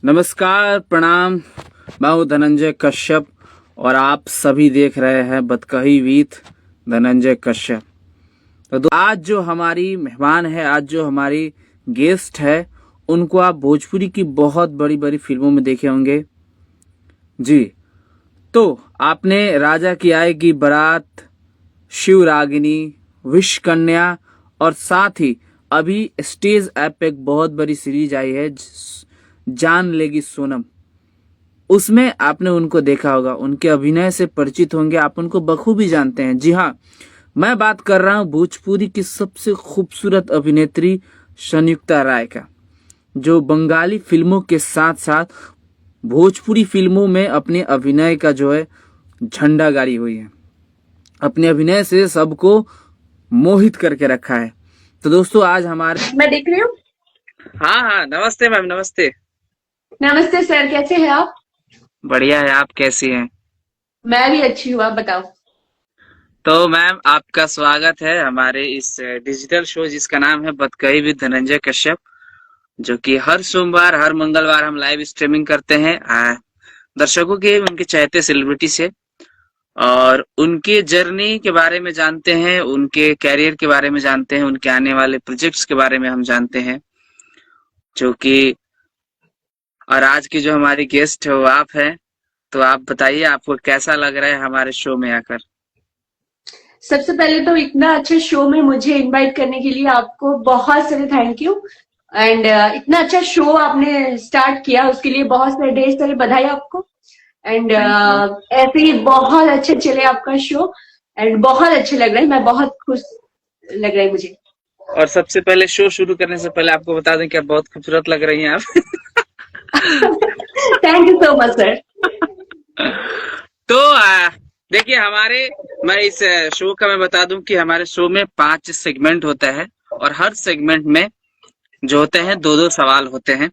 नमस्कार, प्रणाम। मैं हूँ धनंजय कश्यप और आप सभी देख रहे हैं बतकही विथ धनंजय कश्यप। तो आज जो हमारी मेहमान है, आज जो हमारी गेस्ट है, उनको आप भोजपुरी की बहुत बड़ी बड़ी फिल्मों में देखे होंगे जी। तो आपने राजा की आएगी बारात, शिव रागिनी, विश कन्या और साथ ही अभी स्टेज ऐप पे एक बहुत बड़ी सीरीज आई है जान लेगी सोनम। उसमें आपने उनको देखा होगा, उनके अभिनय से परिचित होंगे, आप उनको बखूबी जानते हैं। जी हाँ, मैं बात कर रहा हूँ भोजपुरी की सबसे खूबसूरत अभिनेत्री संयुक्ता राय का, जो बंगाली फिल्मों के साथ साथ भोजपुरी फिल्मों में अपने अभिनय का जो है झंडा गाड़ी हुई है। अपने अभिनय से सबको मोहित करके रखा है। तो दोस्तों आज हमारे मैं देख रही हूँ। हाँ हाँ, नमस्ते मैम, नमस्ते। नमस्ते सर, कैसे हैं आप? बढ़िया है, आप कैसी हैं? मैं भी अच्छी हूँ, आप बताओ। तो मैम आपका स्वागत है हमारे इस डिजिटल शो जिसका नाम है बतकही विद धनंजय कश्यप, जो कि हर सोमवार हर मंगलवार हम लाइव स्ट्रीमिंग करते हैं दर्शकों के, उनके चाहते सेलिब्रिटी से, और उनके जर्नी के बारे में जानते हैं, उनके कैरियर के बारे में जानते हैं, उनके आने वाले प्रोजेक्ट्स के बारे में हम जानते हैं, जो कि और आज की जो हमारी गेस्ट है वो आप हैं। तो आप बताइए आपको कैसा लग रहा है हमारे शो में आकर? सबसे पहले तो इतना अच्छे शो में मुझे इनवाइट करने के लिए आपको बहुत सारे थैंक यू। एंड इतना अच्छा शो आपने स्टार्ट किया, उसके लिए बहुत सारे ढेर सारी बधाई आपको। And thank you. ऐसे ही बहुत अच्छे चले आपका शो। एंड बहुत अच्छे लग रहे हैं, मैं बहुत खुश लग रहा है मुझे। और सबसे पहले शो शुरू करने से पहले आपको बता दें कि आप बहुत खूबसूरत लग रही हैं आप। Thank you so much sir. तो देखिए मैं इस शो का मैं बता दूं कि हमारे शो में 5 सेगमेंट होता है, और हर सेगमेंट में जो होते हैं दो दो सवाल होते हैं,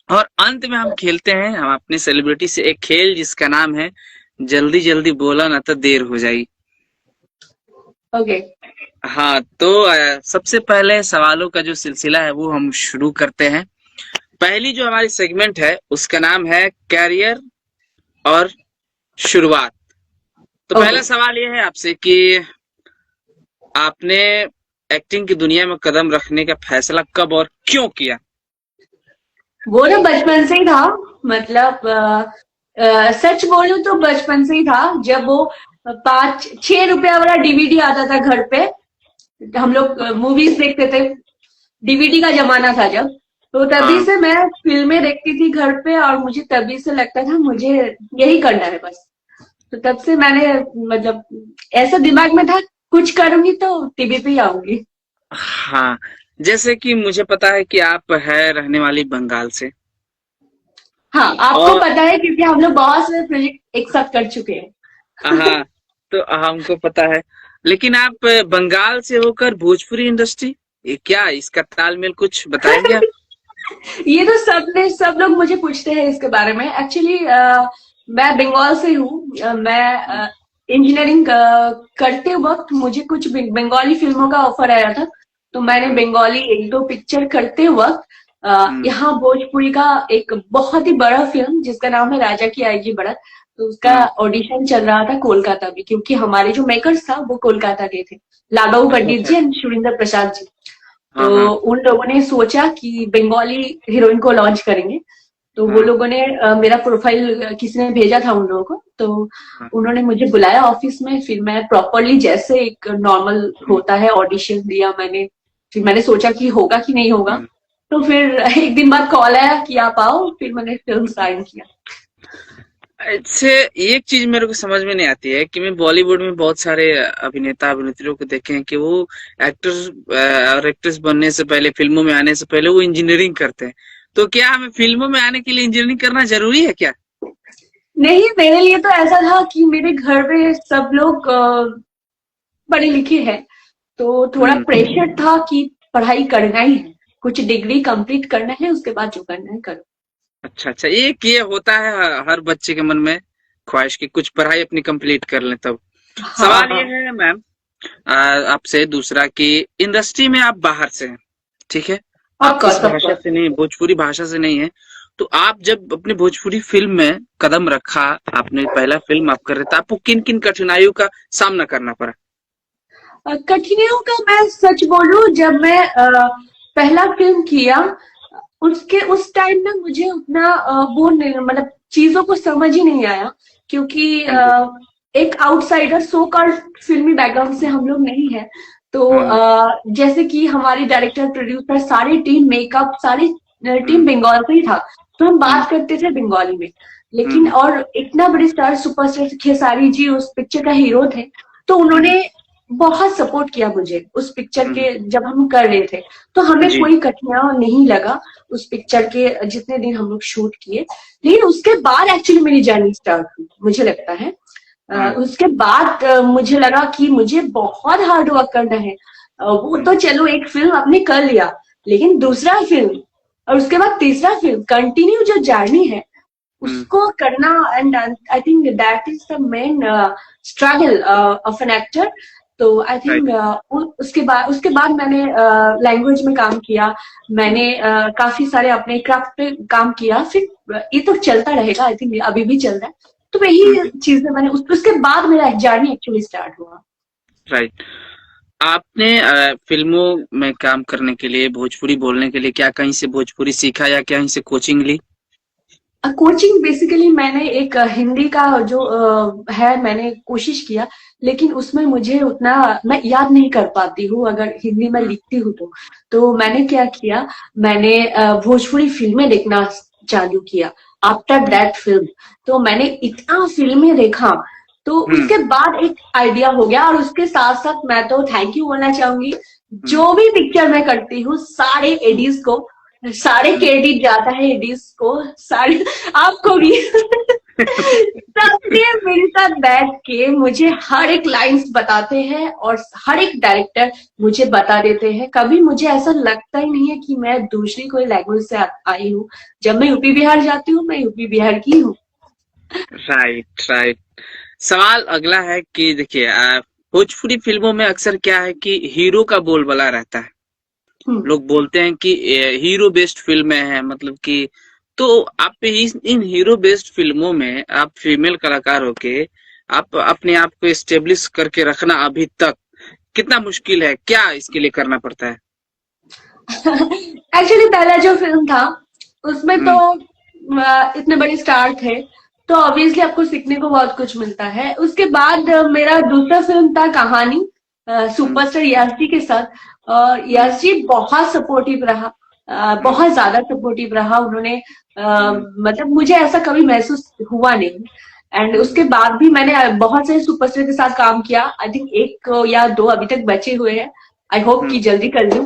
और अंत में हम खेलते हैं, हम अपनी सेलिब्रिटी से एक खेल जिसका नाम है जल्दी जल्दी बोला ना तो देर हो जाएगी। ओके। हाँ, तो सबसे पहले सवालों का जो सिलसिला है वो हम शुरू करते हैं। पहली जो हमारी सेगमेंट है उसका नाम है कैरियर और शुरुआत। तो ओके। पहला सवाल ये है आपसे कि आपने एक्टिंग की दुनिया में कदम रखने का फैसला कब और क्यों किया? वो तो बचपन से ही था। मतलब सच बोलूं तो बचपन से ही था। जब वो 5-6 रुपया वाला डीवीडी आता था घर पे, हम लोग मूवीज देखते थे। डीवीडी का जमाना था जब, तो तभी हाँ। से मैं फिल्में देखती थी घर पे, और मुझे तभी से लगता था मुझे यही करना है बस। तो तब से मैंने, मतलब ऐसा दिमाग में था, कुछ करूंगी तो टीवी पे ही आऊंगी। हाँ, जैसे कि मुझे पता है कि आप है रहने वाली बंगाल से, हाँ, आपको और पता है क्योंकि हम लोग बहुत सारे प्रोजेक्ट एक साथ कर चुके हैं। हाँ, तो हमको पता है। लेकिन आप बंगाल से होकर भोजपुरी इंडस्ट्री, ये क्या, इसका तालमेल कुछ बताएंगे आप? ये तो सब लोग मुझे पूछते हैं इसके बारे में। एक्चुअली मैं बंगाल से हूँ। मैं इंजीनियरिंग करते वक्त मुझे कुछ बंगाली फिल्मों का ऑफर आया था, तो मैंने बंगाली एक दो पिक्चर करते वक्त हम्म। यहाँ भोजपुरी का एक बहुत ही बड़ा फिल्म जिसका नाम है राजा की आएगी बारात, तो उसका हम्म। ऑडिशन चल रहा था कोलकाता में, क्योंकि हमारे जो मेकर्स था वो कोलकाता के थे, लालबाबू अच्छा पंडित अच्छा। जी एंड सुरेंद्र प्रसाद जी। तो हाँ हाँ। उन लोगों ने सोचा कि बंगाली हीरोइन को लॉन्च करेंगे। तो वो हाँ लोगों ने मेरा प्रोफाइल किसी ने भेजा था उन लोगों को, तो हाँ। उन्होंने मुझे बुलाया ऑफिस में। फिर मैं प्रॉपरली जैसे एक नॉर्मल हम्म। होता है ऑडिशन दिया मैंने। फिर मैंने सोचा कि होगा कि नहीं होगा। हम्म। तो फिर एक दिन बाद कॉल आया कि आप आओ, फिर मैंने फिल्म साइन किया। अच्छा, एक चीज मेरे को समझ में नहीं आती है कि मैं बॉलीवुड में बहुत सारे अभिनेता अभिनेत्रियों को देखे हैं कि वो एक्टर और एक्ट्रेस बनने से पहले, फिल्मों में आने से पहले वो इंजीनियरिंग करते हैं। तो क्या हमें फिल्मों में आने के लिए इंजीनियरिंग करना जरूरी है क्या? नहीं, मेरे लिए तो ऐसा था कि मेरे घर पे सब लोग पढ़े लिखे हैं, तो थोड़ा हम्म। प्रेशर था कि पढ़ाई करना ही है, कुछ डिग्री कंप्लीट करना है, उसके बाद जो करना है करो। अच्छा अच्छा, एक ये होता है हर बच्चे के मन में ख्वाहिश की कुछ पढ़ाई अपनी कंप्लीट कर लें तब। सवाल ये हाँ। है मैम आपसे दूसरा कि इंडस्ट्री में आप बाहर से हैं, ठीक है? आप ऑफ इस कोर्स, ऑफ भाषा कोर्स। से नहीं, भोजपुरी भाषा से नहीं है, तो आप जब अपने भोजपुरी फिल्म में कदम रखा, आपने पहला फिल्म आप कर रहे थे, आपको किन किन कठिनाइयों का सामना करना पड़ा? कठिनाइयों का मैं सच बोलूं, जब मैं पहला फिल्म किया, उसके उस टाइम में मुझे उतना वो नहीं, मतलब चीजों को समझ ही नहीं आया, क्योंकि हाँ जी। एक आउटसाइडर सो कॉल्ड फिल्मी बैकग्राउंड से हम लोग नहीं है। तो हम्म। जैसे कि हमारी डायरेक्टर, प्रोड्यूसर, सारी टीम, मेकअप, सारी टीम हम्म। बंगाल से ही था, तो हम हम्म। बात करते थे बंगाली में। लेकिन हम्म। और इतना बड़े स्टार, सुपरस्टार खेसारी जी उस पिक्चर का हीरो थे, तो हम्म। उन्होंने बहुत सपोर्ट किया मुझे उस पिक्चर हम्म। के, जब हम कर रहे थे। तो हमें जी। कोई कठिनाई नहीं लगा उस पिक्चर के जितने दिन हम लोग शूट किए। लेकिन उसके बाद एक्चुअली मेरी जर्नी स्टार्ट हुई, मुझे लगता है। हम्म। उसके बाद मुझे लगा कि मुझे बहुत हार्ड वर्क करना है। वो हम्म। तो चलो एक फिल्म आपने कर लिया, लेकिन दूसरा फिल्म और उसके बाद तीसरा फिल्म, कंटिन्यू जो जर्नी है हम्म। उसको करना, and I think that is the main struggle of an actor. तो आई राइट। थिंक उसके बाद मैंने लैंग्वेज में काम किया, मैंने काफी सारे अपने क्राफ्ट पे काम किया। फिर ये तो चलता रहेगा, आई थिंक अभी भी चल रहा है। तो वही चीजें मैंने उसके बाद मेरा जर्नी एक्चुअली स्टार्ट हुआ। राइट। आपने फिल्मों में काम करने के लिए, भोजपुरी बोलने के लिए क्या कहीं से भोजपुरी सीखा या कहीं से कोचिंग ली? कोचिंग बेसिकली मैंने एक हिंदी का जो है, मैंने कोशिश किया, लेकिन उसमें मुझे उतना मैं याद नहीं कर पाती हूँ अगर हिंदी में हम्म। लिखती हूँ तो मैंने क्या किया, मैंने भोजपुरी फिल्में देखना चालू किया आफ्टर हम्म। That film. तो मैंने इतना फिल्में देखा, तो हम्म। उसके बाद एक आइडिया हो गया। और उसके साथ साथ मैं तो थैंक यू बोलना चाहूंगी, हम्म। जो भी पिक्चर मैं करती हूँ सारे एडीज को, सारे हम्म। क्रेडिट जाता है एडीज को, सारे आपको भी। सबने मेरे साथ बैठ के मुझे हर एक लाइंस बताते हैं, और हर एक डायरेक्टर मुझे बता देते हैं। कभी मुझे ऐसा लगता ही नहीं है कि मैं दूसरी कोई लैंग्वेज से आई हूँ। जब मैं यूपी बिहार जाती हूँ, मैं यूपी बिहार की हूँ। Right, right. सवाल अगला है कि देखिए, भोजपुरी फिल्मों में अक्सर क्या है कि हीरो का बोलबाला रहता है। हम्म। लोग बोलते हैं कि हीरो बेस्ड फिल्में हैं, मतलब कि, तो आप इन हीरो बेस्ड फिल्मों में आप फीमेल कलाकार होके आप अपने आप को एस्टेब्लिश करके रखना अभी तक कितना मुश्किल है? क्या इसके लिए करना पड़ता है? एक्चुअली पहला जो फिल्म था उसमें तो हम्म। इतने बड़े स्टार थे, तो ऑब्वियसली आपको सीखने को बहुत कुछ मिलता है। उसके बाद मेरा दूसरा फिल्म था कहानी, हम्म। सुपरस्टार याशी के साथ। और हम्म। याशी बहुत सपोर्टिव रहा, हम्म। बहुत ज्यादा सपोर्टिव रहा उन्होंने। हम्म। मतलब मुझे ऐसा कभी महसूस हुआ नहीं। एंड हम्म। उसके बाद भी मैंने बहुत सारे सुपरस्टार के साथ काम किया, आई थिंक एक या दो अभी तक बचे हुए हैं। आई होप कि हम्म। जल्दी कर लूं।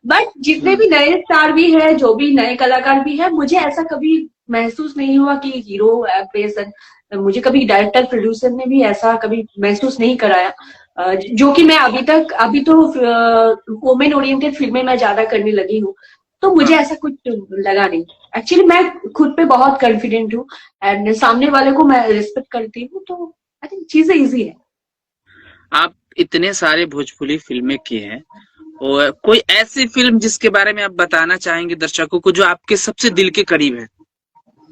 बट जितने हम्म। भी नए स्टार भी है, जो भी नए कलाकार भी है, मुझे ऐसा कभी महसूस नहीं हुआ कि हीरो बेस्ड। मुझे कभी डायरेक्टर, प्रोड्यूसर ने भी ऐसा कभी महसूस नहीं कराया। जो कि मैं अभी तो वुमेन ओरिएंटेड फिल्में मैं ज्यादा करने लगी हूँ, तो मुझे हाँ। ऐसा कुछ लगा नहीं। एक्चुअली मैं खुद पे बहुत कॉन्फिडेंट हूँ, एंड सामने वाले को मैं रिस्पेक्ट करती हूँ, तो आई थिंक चीजें इजी है। आप इतने सारे भोजपुरी फिल्में किए हैं, और कोई ऐसी फिल्म जिसके बारे में आप बताना चाहेंगे दर्शकों को जो आपके सबसे दिल के करीब है?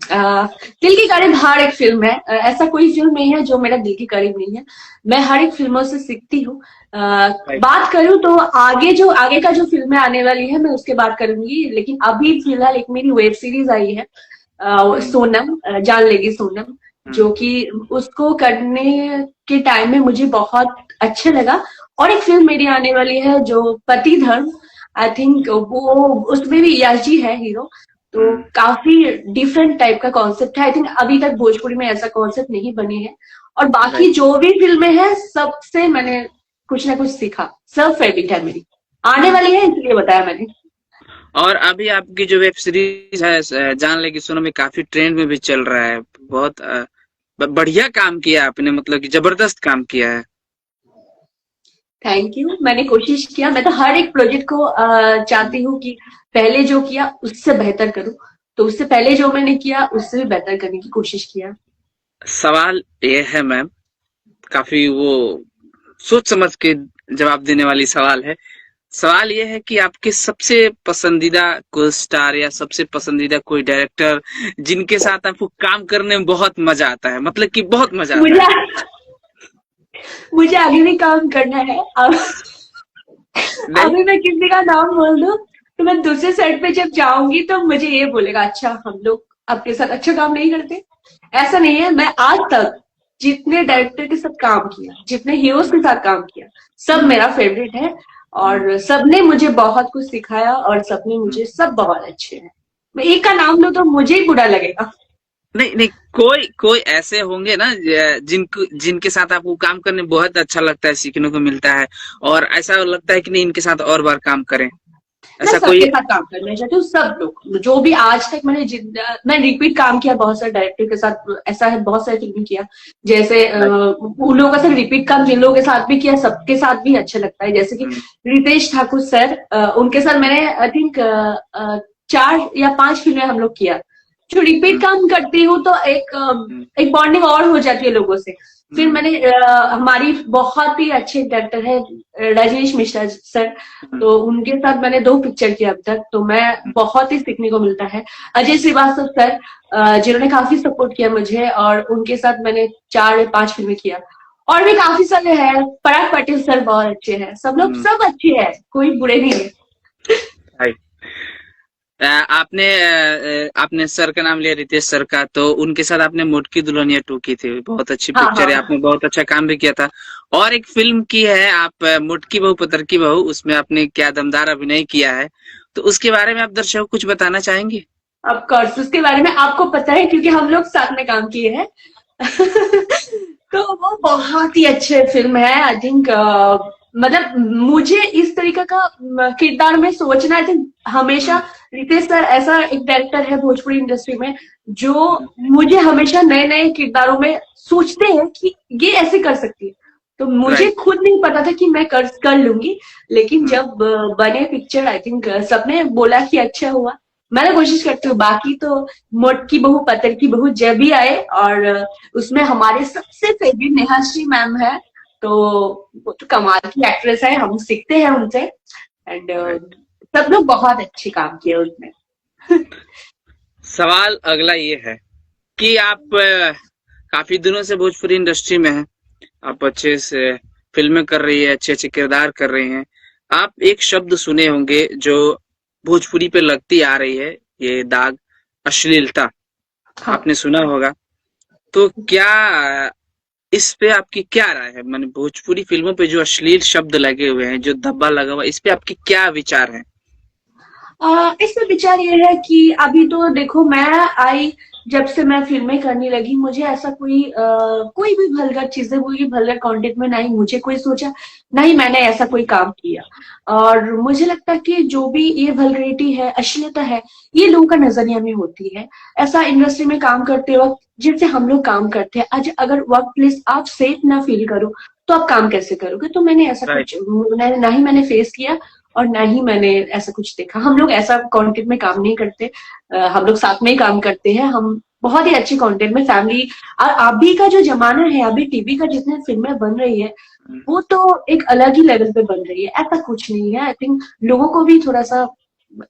दिल के करीब हर एक फिल्म है, ऐसा कोई फिल्म नहीं है जो मेरा दिल के करीब नहीं है। मैं हर एक फिल्मों से सीखती हूँ। राइट। बात करूँ तो आगे का जो फिल्में आने वाली है मैं उसके बात करूंगी, लेकिन अभी फिलहाल एक मेरी वेब सीरीज आई है, हम्म। सोनम, जान लेगी सोनम, हम्म। जो कि उसको करने के टाइम में मुझे बहुत अच्छा लगा। और एक फिल्म मेरी आने वाली है जो पति धर्म, आई थिंक वो, उसमें भी यश जी है हीरो। तो हम्म। काफी डिफरेंट टाइप का कॉन्सेप्ट है, आई थिंक अभी तक भोजपुरी में ऐसा कॉन्सेप्ट नहीं बने हैं। और बाकी राइट। जो भी फिल्में हैं सबसे मैंने कुछ ना कुछ सीखा, सब फेवरेट है मेरी, आने वाली है इसलिए बताया मैंने। और अभी आपकी जो वेब सीरीज है जान लेगी सुनो में, काफी ट्रेंड में भी चल रहा है। बहुत बढ़िया काम किया आपने, मतलब कि जबरदस्त काम किया है। थैंक यू, मैंने कोशिश किया। मैं तो हर एक प्रोजेक्ट को चाहती हूँ कि पहले जो किया उससे बेहतर करूँ, तो उससे पहले जो मैंने किया उससे भी बेहतर करने की कोशिश किया। सवाल ये है मैम, काफी वो सोच समझ के जवाब देने वाली सवाल है। सवाल ये है कि आपके सबसे पसंदीदा को स्टार या सबसे पसंदीदा कोई डायरेक्टर जिनके साथ आपको काम करने में बहुत मजा आता है, मतलब कि बहुत मजा आता मुझे है। मुझे आगे भी काम करना है। अब नहीं। अभी मैं किसी का नाम बोल दूं तो मैं दूसरे सेट पे जब जाऊंगी तो मुझे ये बोलेगा, अच्छा हम लोग आपके साथ अच्छा काम नहीं करते। ऐसा नहीं है, मैं आज तक जितने हाँ। डायरेक्टर के साथ काम किया, जितने हीरोज हाँ। के साथ काम किया, सब हम्म। मेरा फेवरेट है। हम्म। और सबने मुझे बहुत कुछ सिखाया और सबने हम्म। मुझे सब बहुत अच्छे हैं। मैं एक का नाम लूं तो मुझे ही बुरा लगेगा। नहीं नहीं, कोई कोई ऐसे होंगे ना जिनको जिनके साथ आपको काम करने में बहुत अच्छा लगता है, सीखने को मिलता है, और ऐसा लगता है कि नहीं इनके साथ और बार काम करें, मैं ऐसा कोई। सबके साथ काम करना चाहती हूँ, सब लोग जो भी आज तक मैं रिपीट काम किया बहुत सारे डायरेक्टर के साथ, ऐसा है बहुत सारी फिल्में किया। जैसे राइट। उन लोगों का सिर्फ रिपीट काम जिन लोगों के साथ भी किया सबके साथ भी अच्छा लगता है। जैसे कि हम्म। रितेश ठाकुर सर, उनके साथ मैंने आई थिंक 4 या 5 फिल्में हम लोग किया। जो रिपीट हम्म। काम करती हूँ तो हम्म। एक बॉन्डिंग और हो जाती है लोगों से। फिर हम्म। मैंने हमारी बहुत ही अच्छे डायरेक्टर है रजनीश मिश्रा सर, हम्म। तो उनके साथ मैंने 2 पिक्चर किया अब तक, तो मैं बहुत ही सीखने को मिलता है। अजय श्रीवास्तव सर, जिन्होंने काफी सपोर्ट किया मुझे, और उनके साथ मैंने 4 या 5 फिल्में किया। और भी काफी सारे हैं, पराग पाटिल सर बहुत अच्छे हैं, सब लोग हम्म। सब अच्छे हैं, कोई बुरे नहीं है। राइट। आपने सर का नाम लिया, रितेश सर का, तो उनके साथ आपने मुटकी दुल्हनिया 2 की थी, बहुत अच्छी हाँ पिक्चर है, हाँ। आपने बहुत अच्छा काम भी किया था। और एक फिल्म की है आप, मुटकी बहू पतर बहू, उसमें आपने क्या दमदार अभिनय किया है, तो उसके बारे में आप दर्शकों को कुछ बताना चाहेंगे? ऑफ कोर्स उसके बारे में आपको पता है क्योंकि हम लोग साथ में काम किए हैं। तो वो बहुत ही अच्छे फिल्म है आई थिंक। मतलब मुझे इस तरीके का किरदार में सोचना आई थिंक हमेशा। हम्म। रितेश सर ऐसा एक डायरेक्टर है भोजपुरी इंडस्ट्री में जो हम्म। मुझे हमेशा नए नए किरदारों में सोचते हैं कि ये ऐसे कर सकती है। तो मुझे राइट। खुद नहीं पता था कि मैं कर लूंगी, लेकिन हम्म। जब बने पिक्चर आई थिंक सबने बोला कि अच्छा हुआ। मैं तो कोशिश करती हूँ, बाकी तो मोटकी बहू पतर की बहू जब भी आए, और उसमें हमारे सबसे फेवरेट नेहाश्री मैम है, तो वो तो कमाल की एक्ट्रेस है, हम सीखते हैं उनसे। And right. सब लोग बहुत अच्छे काम किए उसमें। सवाल अगला ये है कि आप काफी दिनों से भोजपुरी इंडस्ट्री में हैं, आप अच्छे से फिल्में कर रही है, अच्छे अच्छे किरदार कर रहे हैं। आप एक शब्द सुने होंगे जो भोजपुरी पे लगती आ रही है, ये दाग, अश्लीलता, हाँ। आपने सुना होगा। तो क्या इस पे आपकी क्या राय है, माने भोजपुरी फिल्मों पे जो अश्लील शब्द लगे हुए हैं, जो धब्बा लगा हुआ है, इस पे आपके क्या विचार हैं? इसमें विचार ये है कि अभी तो देखो मैं आई, जब से मैं फिल्में करने लगी, मुझे ऐसा कोई भी भलगर चीजें, कोई भलगर कंटेंट में ना ही मुझे कोई सोचा, ना ही मैंने ऐसा कोई काम किया। और मुझे लगता है कि जो भी ये वल्गरिटी है, अश्लीलता है, ये लोगों का नजरिया में होती है। ऐसा इंडस्ट्री में काम करते वक्त जिनसे हम लोग काम करते हैं, आज अगर वर्क प्लेस आप सेफ ना फील करो तो आप काम कैसे करोगे? तो मैंने ऐसा राइट। कुछ ना ही मैंने फेस किया, और ना ही मैंने ऐसा कुछ देखा। हम लोग ऐसा कंटेंट में काम नहीं करते, हम लोग साथ में ही काम करते हैं। हम बहुत ही अच्छे कंटेंट में फैमिली, और अभी का जो जमाना है, अभी टीवी का जितने फिल्में बन रही है वो तो एक अलग ही लेवल पे बन रही है। ऐसा कुछ नहीं है, आई थिंक लोगों को भी थोड़ा सा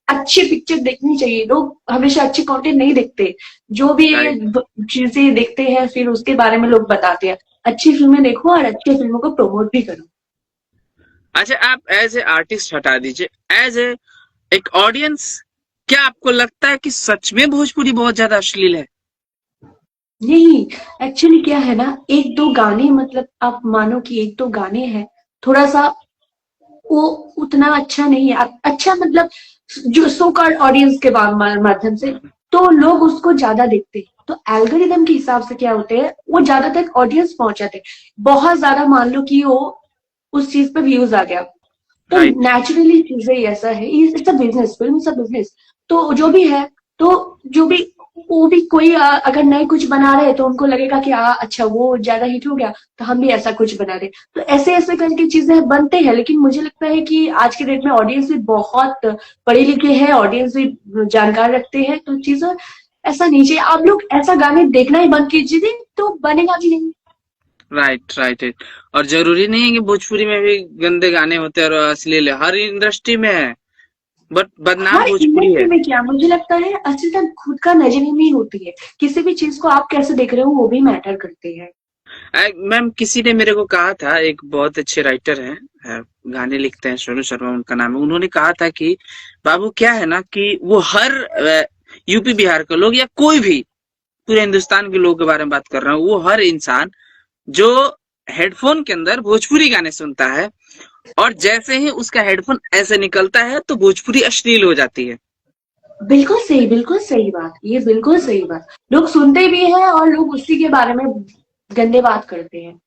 अच्छी पिक्चर देखनी चाहिए। लोग हमेशा अच्छे कंटेंट नहीं देखते, जो भी राइट। चीजें देखते हैं फिर उसके बारे में लोग बताते हैं। अच्छी फिल्में देखो और अच्छी फिल्मों को प्रमोट भी करो। अच्छा, आप एज ए आर्टिस्ट हटा दीजिए, एज ए एक ऑडियंस, क्या आपको लगता है कि सच में भोजपुरी बहुत ज्यादा अश्लील है? नहीं, एक्चुअली क्या है ना, एक दो गाने, मतलब आप मानो कि एक दो गाने हैं, थोड़ा सा वो उतना अच्छा नहीं है। अच्छा मतलब जो सो कॉल्ड ऑडियंस के माध्यम से तो लोग उसको ज्यादा देखते हैं, तो एल्गोरिदम के हिसाब से क्या होते हैं, वो ज्यादा तक ऑडियंस पहुंचाते हैं। बहुत ज्यादा मान लो कि वो उस चीज पे व्यूज आ गया, तो राइट। नेचुरली चीजें ऐसा है, it's a business, film is a business. तो जो भी है, तो जो भी वो भी कोई अगर नए कुछ बना रहे हैं तो उनको लगेगा कि अच्छा वो ज्यादा हिट हो गया तो हम भी ऐसा कुछ बना रहे। तो ऐसे ऐसे करके चीजें बनते हैं, लेकिन मुझे लगता है कि आज के डेट में ऑडियंस भी बहुत पढ़े लिखे हैं, ऑडियंस भी जानकार रखते हैं, तो चीजें ऐसा नहीं चाहिए। आप लोग ऐसा गाने देखना ही बंद कीजिए तो बनेगा भी नहीं। Right right. और जरूरी नहीं है कि भोजपुरी में भी गंदे गाने होते हैं और अश्लील है, हर इंडस्ट्री में है, बट बदनाम हर भोजपुरी इंडस्ट्री है। में क्या, मुझे लगता है असलियत खुद का नजरिए होती है। किसी भी चीज को आप कैसे देख रहे हो वो भी मैटर करती है। मैम किसी ने मेरे को कहा था, एक बहुत अच्छे राइटर हैं, गाने लिखते हैं, सोनू शर्मा उनका नाम है, उन्होंने कहा था कि बाबू क्या है ना कि वो हर यूपी बिहार के लोग या कोई भी पूरे हिंदुस्तान के लोगों के बारे में बात कर रहा हूँ, वो हर इंसान जो हेडफोन के अंदर भोजपुरी गाने सुनता है और जैसे ही उसका हेडफोन ऐसे निकलता है तो भोजपुरी अश्लील हो जाती है। बिल्कुल सही बात, ये बिल्कुल सही बात। लोग सुनते भी हैं और लोग उसी के बारे में गंदे बात करते हैं।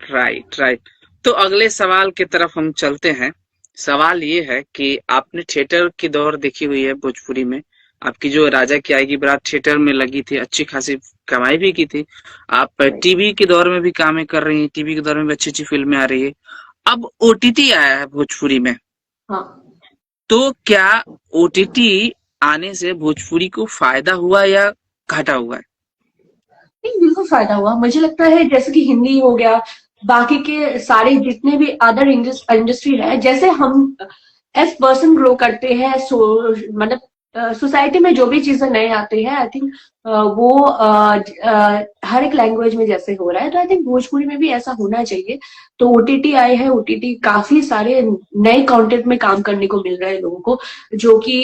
Right right. तो अगले सवाल की तरफ हम चलते हैं। सवाल ये है कि आपने थिएटर की दौर देखी हुई है भोजपुरी में, आपकी जो राजा की आएगी बारात थिएटर में लगी थी, अच्छी खासी कमाई भी की थी। आप टीवी के दौर में भी काम कर रही हैं, टीवी के दौर में भी अच्छी अच्छी फिल्में आ रही है। अब ओटीटी आया है भोजपुरी में, हाँ, तो क्या ओटीटी आने से भोजपुरी को फायदा हुआ या घाटा हुआ है? नहीं बिल्कुल फायदा हुआ। मुझे लगता है जैसे कि हिंदी हो गया, बाकी के सारे जितने भी अदर इंडस्ट्री है, जैसे हम एज पर्सन ग्रो करते हैं, मतलब सोसाइटी में जो भी चीजें नए आते हैं, आई थिंक वो हर एक लैंग्वेज में जैसे हो रहा है, तो आई थिंक भोजपुरी में भी ऐसा होना चाहिए। तो ओटीटी आए हैं, ओटीटी काफी सारे नए कंटेंट में काम करने को मिल रहा है लोगों को, जो कि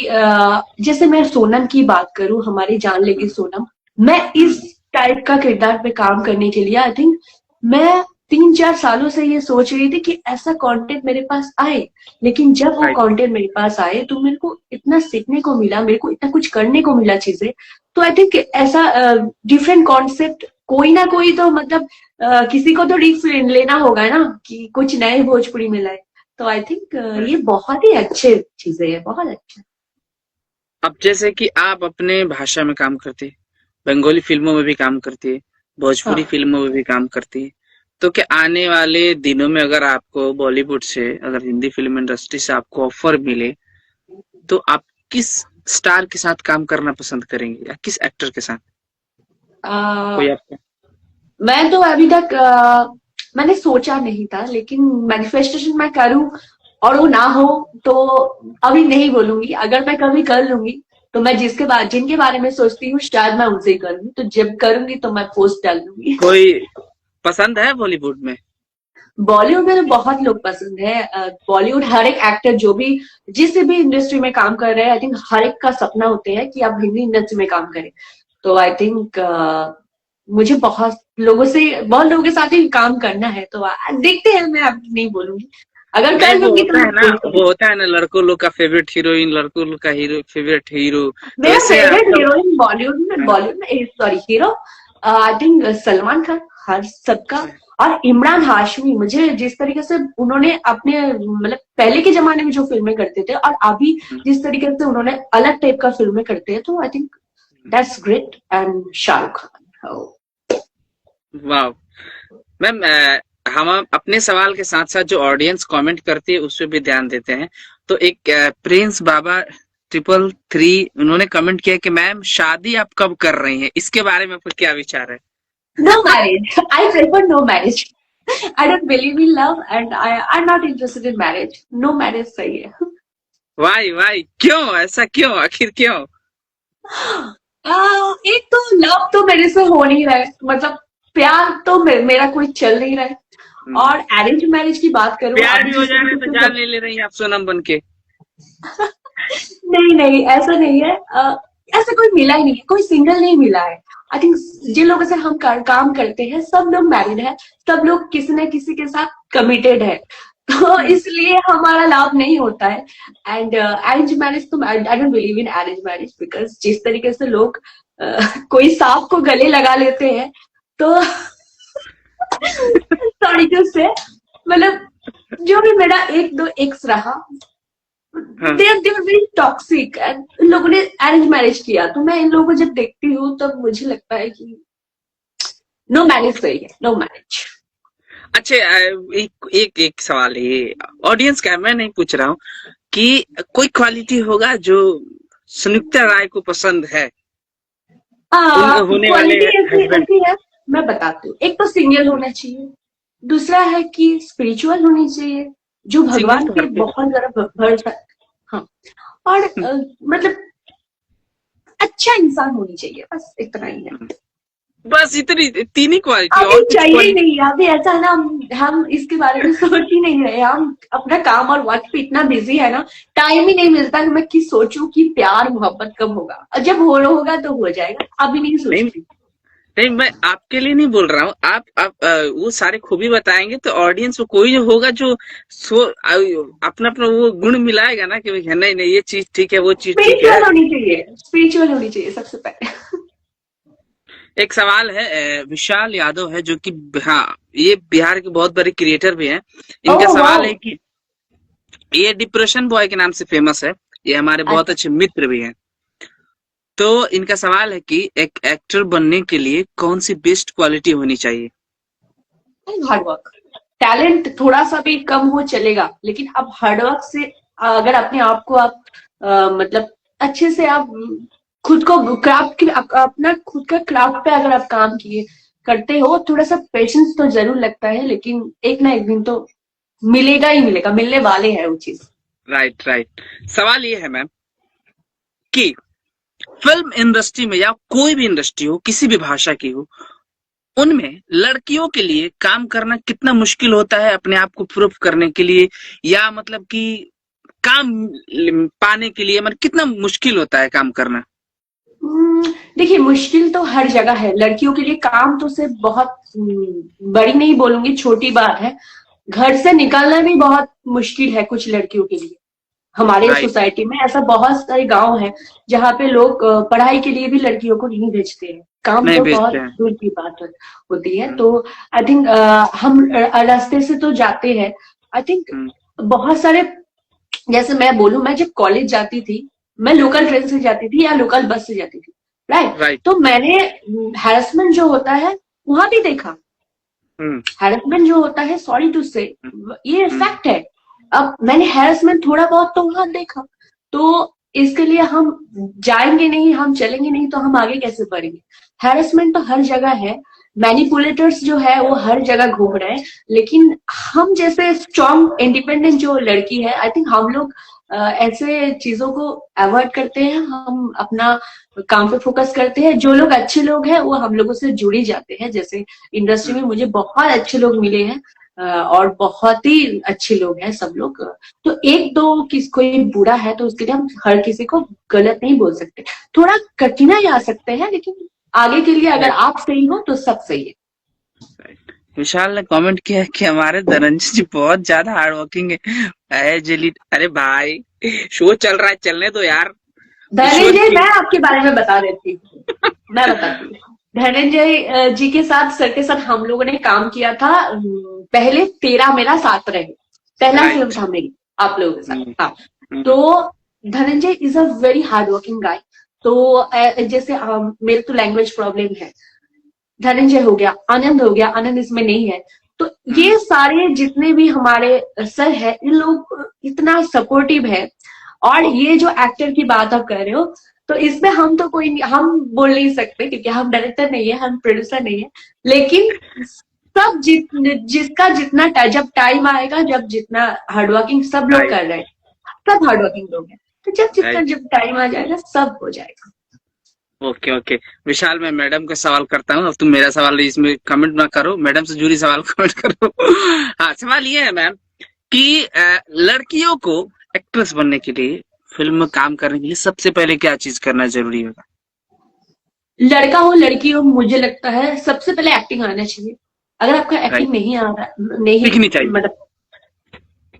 जैसे मैं सोनम की बात करूं, हमारी जान लेगी सोनम, मैं इस टाइप का किरदार पे काम करने के लिए आई थिंक मैं 3-4 सालों से ये सोच रही थी कि ऐसा कंटेंट मेरे पास आए। लेकिन जब वो राइट। कंटेंट मेरे पास आए तो मेरे को इतना सीखने को मिला, मेरे को इतना कुछ करने को मिला चीजें। तो आई थिंक ऐसा डिफरेंट कॉन्सेप्ट कोई ना कोई तो मतलब किसी को तो रिस्क लेना होगा ना कि कुछ नए भोजपुरी में लाए। तो आई थिंक ये बहुत ही अच्छे चीजें है, बहुत अच्छा। अब जैसे कि आप अपने भाषा में काम करते हैं, बंगाली फिल्मों में भी काम करती है, भोजपुरी हाँ, फिल्मों में भी काम करती है, तो क्या आने वाले दिनों में अगर आपको बॉलीवुड से, अगर हिंदी फिल्म इंडस्ट्री से आपको ऑफर मिले, तो आप किस स्टार के साथ काम करना पसंद करेंगे या किस एक्टर के साथ? कोई आपका? मैं तो अभी तक मैंने सोचा नहीं था, लेकिन मैनिफेस्टेशन मैं करूं और वो ना हो तो अभी नहीं बोलूंगी। अगर मैं कभी कर लूंगी तो मैं जिनके बारे में सोचती हूँ शायद मैं उनसे ही करूंगी, तो जब करूंगी तो मैं पोस्ट डाल दूंगी। कोई पसंद है बॉलीवुड में? बॉलीवुड में तो बहुत लोग पसंद है। बॉलीवुड हर एक एक्टर जो भी जिस भी इंडस्ट्री में काम कर रहे हैं, आई थिंक हर एक का सपना होते हैं कि आप हिंदी इंडस्ट्री में काम करें। तो आई थिंक मुझे बहुत लोगों के साथ ही काम करना है, तो देखते हैं। मैं अब नहीं बोलूंगी, अगर कर नहीं, वो लूंगी तो होता मैं है ना, बोलूंगी। वो होता है ना, लड़कों लोग का फेवरेट हीरोइन, लड़कों लोग का हीरो फेवरेट हीरो, तो मेरा वैसे फेवरेट आपका? हीरोइन बॉलीवुड में sorry hero, I think Salman Khan, हर सबका। और इमरान हाशमी, मुझे जिस तरीके से उन्होंने अपने मतलब पहले के जमाने में जो फिल्में करते थे और अभी जिस तरीके से उन्होंने अलग टाइप का फिल्में करते हैं, तो I think that's great. And Shahrukh Khan. वाह मैम, हम अपने सवाल के साथ साथ जो ऑडियंस कमेंट करती है उस पर भी ध्यान देते हैं। तो एक प्रिंस बाबा 333 उन्होंने कमेंट किया कि मैम शादी आप कब कर रही हैं, इसके बारे में आपका क्या विचार है? No marriage, I prefer no marriage. I don't believe in love and I am not interested in marriage. No marriage सही है। वाई वाई, क्यों ऐसा, क्यों, आखिर क्यों? एक तो लव तो मेरे से हो नहीं रहा है, मतलब प्यार तो मेरा कोई चल नहीं रहा है। और अरेंज मैरिज की बात करूं प्यार अभी भी हो जिस जा रहा है तरीके तो से जान ले ले रही हैं आप सोनम बन के। नहीं नहीं ऐसा नहीं है। ऐसा कोई मिला ही नहीं है, कोई सिंगल नहीं मिला है। आई थिंक जिन लोगों से हम काम करते हैं सब लोग मैरिड है, सब लोग किसी न किसी के साथ कमिटेड है। तो इसलिए हमारा लाभ नहीं होता है। एंड अरेंज मैरिज तो आई don't believe in arrange marriage, because जिस तरीके से लोग कोई सांप को गले लगा लेते हैं, तो तरीके से मतलब जो भी मेरा एक दो एक्स रहा, देर वेरी टॉक्सिक एंड इन लोगों ने अरेंज मैरिज किया। तो मैं इन लोगों को जब देखती हूँ तब मुझे लगता है कि नो मैरिज सही है, नो मैरिज। अच्छा, एक सवाल है, ये ऑडियंस का है, मैं नहीं पूछ रहा हूँ कि कोई क्वालिटी होगा जो संयुक्ता राय को पसंद है, उन होने वाले क्वालिटी ऐसी हस्बैंड? ऐसी है, मैं बताती हूँ। एक तो सिंगल होना चाहिए, दूसरा है कि स्पिरिचुअल होनी चाहिए, जो सिंगल भगवान तो पे हर कोई बहुत ज्यादा भरोसा। हाँ, और मतलब अच्छा इंसान होनी चाहिए, बस इतना ही है। है। बस इतनी तीन ही क्वालिटी, अभी और कुछ चाहिए ही क्वालिटी? नहीं, अभी ऐसा है ना, हम इसके बारे में सोच ही नहीं रहे, हम अपना काम और वर्क पे इतना बिजी है ना, टाइम ही नहीं मिलता कि मैं कि सोचूं कि प्यार मोहब्बत कब होगा, और जब हो होगा तो हो जाएगा, अभी नहीं नहीं सोचती। नहीं, मैं आपके लिए नहीं बोल रहा हूँ। आप वो सारे खूबी बताएंगे तो ऑडियंस में कोई होगा जो अपना अपना वो गुण मिलाएगा ना, कि भैया नहीं नहीं, ये चीज ठीक है, वो चीज ठीक है। स्पिरिचुअल होनी चाहिए, स्पिरिचुअल होनी चाहिए सबसे पहले। एक सवाल है, विशाल यादव है जो कि, हाँ, ये बिहार के बहुत बड़े क्रिएटर भी हैं। इनका ओह वाह। सवाल है कि ये डिप्रेशन बॉय के नाम से फेमस है, ये हमारे बहुत अच्छे मित्र भी हैं। तो इनका सवाल है कि एक एक्टर बनने के लिए कौन सी बेस्ट क्वालिटी होनी चाहिए? Hard work. टैलेंट थोड़ा सा भी कम हो चलेगा, लेकिन आप हार्डवर्क से अगर अपने आप को आप मतलब अच्छे से आप खुद को क्राफ्ट अपना खुद का क्राफ्ट पे अगर आप काम किए करते हो, थोड़ा सा पेशेंस तो जरूर लगता है, लेकिन एक ना एक दिन तो मिलेगा ही मिलेगा, मिलने वाले हैं वो चीज। Right right. सवाल ये है मैम कि फिल्म इंडस्ट्री में या कोई भी इंडस्ट्री हो, किसी भी भाषा की हो, उनमें लड़कियों के लिए काम करना कितना मुश्किल होता है अपने आप को प्रूव करने के लिए, या मतलब कि काम पाने के लिए, मतलब कितना मुश्किल होता है काम करना? देखिए, मुश्किल तो हर जगह है, लड़कियों के लिए काम तो सिर्फ बहुत बड़ी नहीं बोलूंगी, छोटी बात है। घर से निकलना भी बहुत मुश्किल है कुछ लड़कियों के लिए। हमारे राइट। सोसाइटी में ऐसा बहुत सारे गांव हैं जहाँ पे लोग पढ़ाई के लिए भी लड़कियों को नहीं भेजते हैं, काम नहीं तो बेचते बहुत हैं। दूर की बात होती है। तो आई थिंक हम रास्ते से तो जाते हैं। आई थिंक हम्म, बहुत सारे, जैसे मैं बोलूं, मैं जब कॉलेज जाती थी, मैं लोकल ट्रेन से जाती थी या लोकल बस से जाती थी, राइट। राइट। तो मैंने हैरेसमेंट जो होता है वहां भी देखा। हम्म, हैरेसमेंट जो होता है, सॉरी टू से, ये हम्म, फैक्ट है। अब मैंने हैरेसमेंट थोड़ा बहुत तो वहां देखा, तो इसके लिए हम जाएंगे नहीं, हम चलेंगे नहीं, तो हम आगे कैसे बढ़ेंगे? हैरेसमेंट तो हर जगह है, मैनिपुलेटर्स जो है वो हर जगह घूम रहे हैं, लेकिन हम जैसे स्ट्रॉन्ग इंडिपेंडेंट जो लड़की है, आई थिंक हम लोग ऐसे चीजों को अवॉइड करते हैं, हम अपना काम पे फोकस करते हैं। जो लोग अच्छे लोग हैं वो हम लोगों से जुड़ ही जाते हैं, जैसे इंडस्ट्री में मुझे बहुत अच्छे लोग मिले हैं, और बहुत ही अच्छे लोग हैं सब लोग। तो एक दो किस कोई बुरा है तो उसके लिए हम हर किसी को गलत नहीं बोल सकते, थोड़ा कठिनाई आ सकते हैं, लेकिन आगे के लिए अगर राइट आप सही हो तो सब सही है। राइट। विशाल ने कमेंट किया है कि हमारे धनंजय जी बहुत ज्यादा हार्ड वर्किंग है। जेली, अरे भाई, शो चल रहा है, चलने दो यार। ईश्वर धनंजय, की। मैं आपके बारे में बता देती हूँ, मैं बताती हूँ। धनंजय जी के साथ, सर के साथ हम लोगों ने काम किया था। पहले तेरा मेरा साथ रहे, पहला फिल्म राइट। था मेरी आप लोगों के साथ। हम्म, हाँ, हम्म, तो Dhananjay is a very hard working गाय। तो जैसे मेरे तो लैंग्वेज प्रॉब्लम है, धनंजय हो गया, आनंद हो गया, आनंद इसमें नहीं है। तो हम्म, ये सारे जितने भी हमारे सर है, इन लोग इतना सपोर्टिव है। और ये जो एक्टर की बात आप कर रहे हो, तो इसमें हम तो कोई नहीं, हम बोल नहीं सकते क्योंकि हम डायरेक्टर नहीं है, हम प्रोड्यूसर नहीं है। लेकिन सब जिसका जितना जब टाइम आएगा, जब जितना हार्डवर्किंग सब लोग राइट कर रहे हैं, सब हार्डवर्किंग लोग हैं, तो जब जितना राइट। जब टाइम आ जाएगा सब हो जाएगा। Okay okay. विशाल, मैं मैडम का सवाल करता हूँ, अब तुम मेरा सवाल इसमें कमेंट ना करो, मैडम से जुड़ी सवाल कमेंट करो। हाँ, सवाल ये है मैम कि लड़कियों को एक्ट्रेस बनने के लिए, फिल्म में काम करने के लिए सबसे पहले क्या चीज करना जरूरी होगा? लड़का हो लड़की हो, मुझे लगता है सबसे पहले एक्टिंग आना चाहिए। अगर आपका राइट। एक्टिंग नहीं आ रहा, नहीं सीखनी चाहिए। मतलब,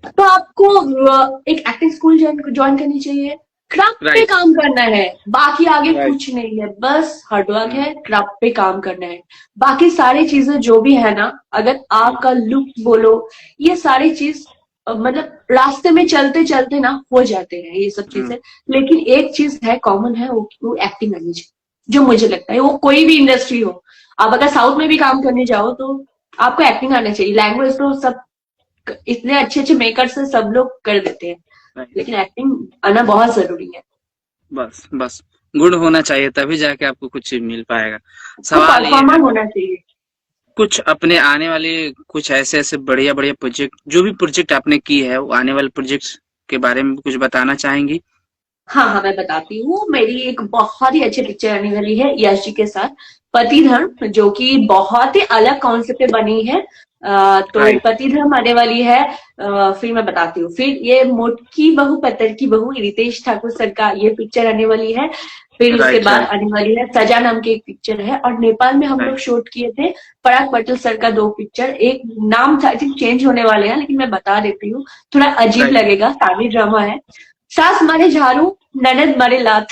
तो आपको एक एक्टिंग स्कूल ज्वाइन करनी चाहिए। क्राफ्ट पे राइट काम करना है, बाकी आगे राइट। कुछ नहीं है, बस हार्डवर्क है, क्राफ्ट पे काम करना है। बाकी सारी चीजें जो भी है ना, अगर आपका लुक बोलो, ये सारी चीज मतलब रास्ते में चलते चलते ना हो जाते हैं ये सब चीजें। लेकिन एक चीज है कॉमन है, वो एक्टिंग आनी चाहिए, जो मुझे लगता है। वो कोई भी इंडस्ट्री हो, आप अगर साउथ में भी काम करने जाओ तो आपको एक्टिंग आना चाहिए। लैंग्वेज तो सब इतने अच्छे अच्छे मेकर्स से सब लोग कर देते हैं, राइट। लेकिन एक्टिंग आना बहुत जरूरी है। बस बस, गुण होना चाहिए, तभी जाके आपको कुछ मिल पाएगा। वो सवाल ये है परफॉर्मर मैम। होना चाहिए। कुछ अपने आने वाले कुछ ऐसे ऐसे बढ़िया बढ़िया प्रोजेक्ट, जो भी प्रोजेक्ट आपने की है वो आने वाले प्रोजेक्ट्स के बारे में कुछ बताना चाहेंगी? हाँ हाँ, मैं बताती हूँ। मेरी एक बहुत ही अच्छी पिक्चर आने वाली है यश जी के साथ, पति धर्म, जो कि बहुत ही अलग कॉन्सेप्ट पे बनी है। तो राइट। पति धर्म आने वाली है। फिर मैं बताती हूँ, फिर ये मोटकी बहू पत्थर की बहू रितेश ठाकुर सर का ये पिक्चर आने वाली है। फिर उसके राइट। बाद राइट। आने वाली है सजा नाम की एक पिक्चर है, और नेपाल में हम लोग राइट। शूट किए थे पराग पटेल सर का 2 पिक्चर। एक नाम आई थिंक चेंज होने वाले हैं, लेकिन मैं बता देती हूँ, थोड़ा अजीब राइट। लगेगा, फैमिली ड्रामा है। सास मारे झाड़ू, ननद मारे लात।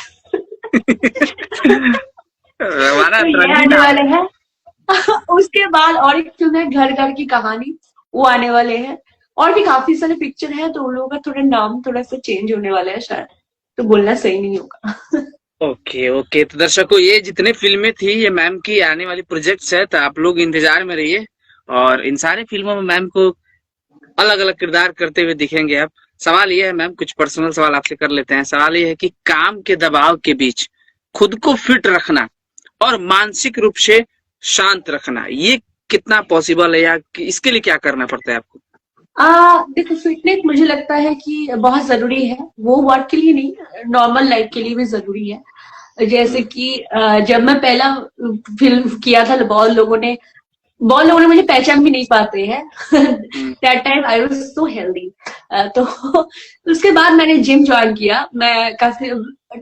हमारा तो ये रंगीन आने नाम वाले है। हैं। उसके बाद और एक फिल्म है घर घर की कहानी, वो आने वाले हैं। और भी काफी सारे पिक्चर है, तो उन लोगों का थोड़ा नाम थोड़ा सा चेंज होने वाला है शायद, तो बोलना सही नहीं होगा। ओके ओके, तो दर्शकों ये जितने फिल्में थी ये मैम की आने वाली प्रोजेक्ट्स है, तो आप लोग इंतजार में रहिए। और इन सारे फिल्मों में मैम को अलग अलग किरदार करते हुए दिखेंगे आप। सवाल ये है मैम, कुछ पर्सनल सवाल आपसे कर लेते हैं। सवाल ये है कि काम के दबाव के बीच खुद को फिट रखना और मानसिक रूप से शांत रखना, ये कितना पॉसिबल है, या कि इसके लिए क्या करना पड़ता है आपको? देखो, फिटनेस मुझे लगता है कि बहुत जरूरी है, वो वर्क के लिए नहीं, नॉर्मल लाइफ के लिए भी जरूरी है। जैसे हम्म। कि जब मैं पहला फिल्म किया था, बहुत लोगों ने मुझे पहचान भी नहीं पाते हैं। Hmm. That time I was so healthy. तो उसके बाद मैंने जिम ज्वाइन किया। मैं काफी